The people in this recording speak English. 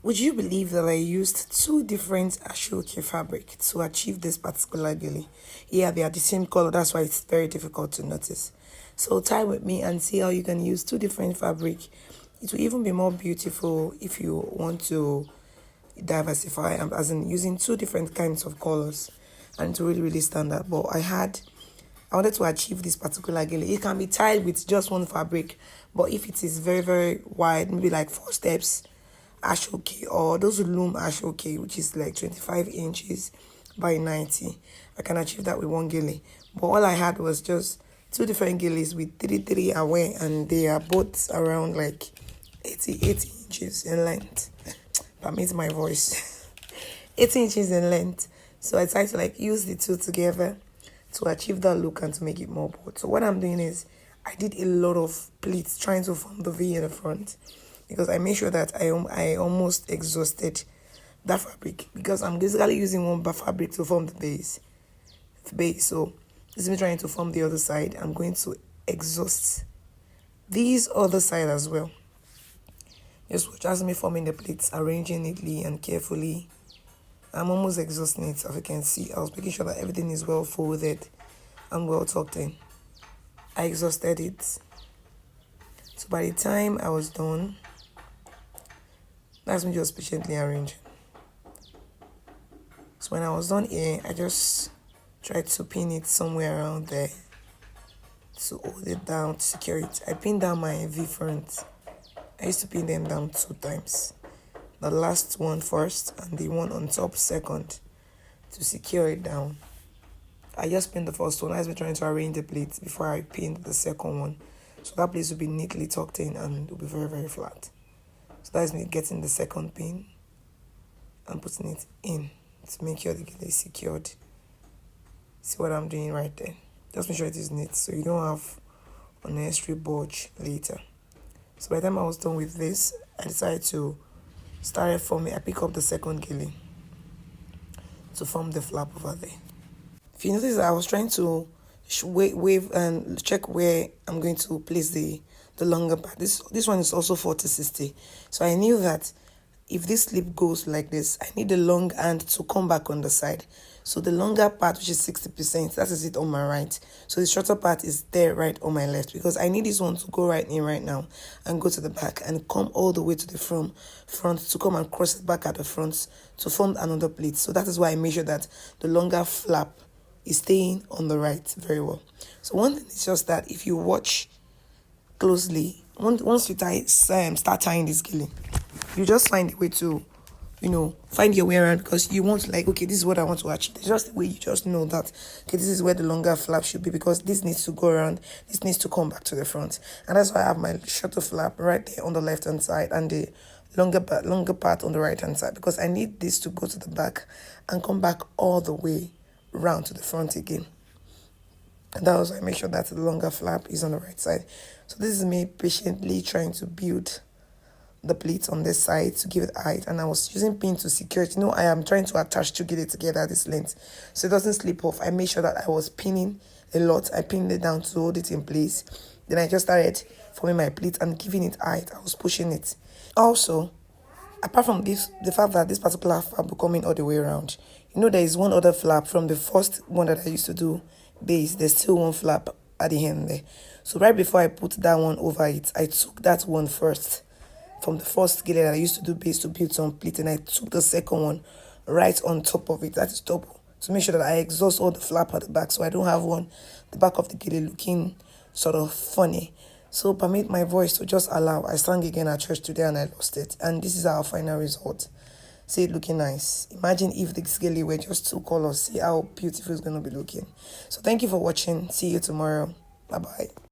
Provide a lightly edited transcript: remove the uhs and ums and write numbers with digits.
Would you believe that I used two different ashoke fabric to achieve this particular gele? Yeah, they are the same color. That's why it's very difficult to notice. So tie with me and see how you can use two different fabric. It will even be more beautiful if you want to diversify, as in using two different kinds of colors, and to really stand out. But I wanted to achieve this particular gele. It can be tied with just one fabric, but if it is very wide, maybe like 4 steps ashoke, or those loom ashoke, which is like 25 inches by 90, I can achieve that with one gele. But all I had was just two different geles with 3 away, and they are both around like 80 inches in length. Permit my voice. 80 inches in length. So I tried to like use the two together to achieve that look and to make it more bold. So what I'm doing is I did a lot of pleats trying to form the V in the front, because I made sure that I almost exhausted that fabric, because I'm basically using one fabric to form the base. So this is me trying to form the other side. I'm going to exhaust these other side as well. Just watch as me forming the pleats, arranging neatly and carefully. I'm almost exhausting it. As you can see, I was making sure that everything is well folded and well tucked in. I exhausted it. So by the time I was done, that's me just patiently arranging. So when I was done here, I just tried to pin it somewhere around there to hold it down, to secure it. I pinned down my V front. I used to pin them down 2 times. The last one first and the one on top second, to secure it down. I just pinned the first one. I was trying to arrange the plates before I pinned the second one. So that place will be neatly tucked in and will be very flat. So that's me getting the second pin and putting it in to make sure the gele is secured. See what I'm doing right there? Just make sure it is neat so you don't have unnecessary bulge later. So by the time I was done with this, I decided to start forming. I pick up the second gele to form the flap over there. If you notice, I was trying to wave and check where I'm going to place the longer part. This one is also 40-60. So I knew that if this slip goes like this, I need the long hand to come back on the side. So the longer part, which is 60%, that is it on my right. So the shorter part is there right on my left, because I need this one to go right in right now and go to the back and come all the way to the front to come and cross it back at the front to form another pleat. So that is why I made sure that the longer flap is staying on the right very well. So one thing is just that if you watch closely, once you start tying this gele, you just find a way to find your way around, because you want to like, okay, this is what I want to achieve. It's just the way you just know that, okay, this is where the longer flap should be, because this needs to go around, this needs to come back to the front. And that's why I have my shorter flap right there on the left hand side and the longer part on the right hand side, because I need this to go to the back and come back all the way round to the front again. And that was why I make sure that the longer flap is on the right side. So this is me patiently trying to build the pleats on this side to give it height, and I was using pin to secure it. I am trying to attach to get it together at this length so it doesn't slip off. I made sure that I was pinning a lot. I pinned it down to hold it in place. Then I just started forming my pleat and giving it height. I was pushing it. Also, apart from this, the fact that this particular flap will come in all the way around, there is one other flap from the first one that I used to do base. There's still one flap at the end there. So right before I put that one over it, I took that one first from the first gele that I used to do base to build some pleat, and I took the second one right on top of it. That is double, to make sure that I exhaust all the flap at the back, so I don't have the back of the gele looking sort of funny. So permit my voice to just allow. I sang again at church today and I lost it, and this is our final result. See it looking nice. Imagine if the gele were just 2 colors. See how beautiful it's going to be looking. So thank you for watching. See you tomorrow. Bye bye.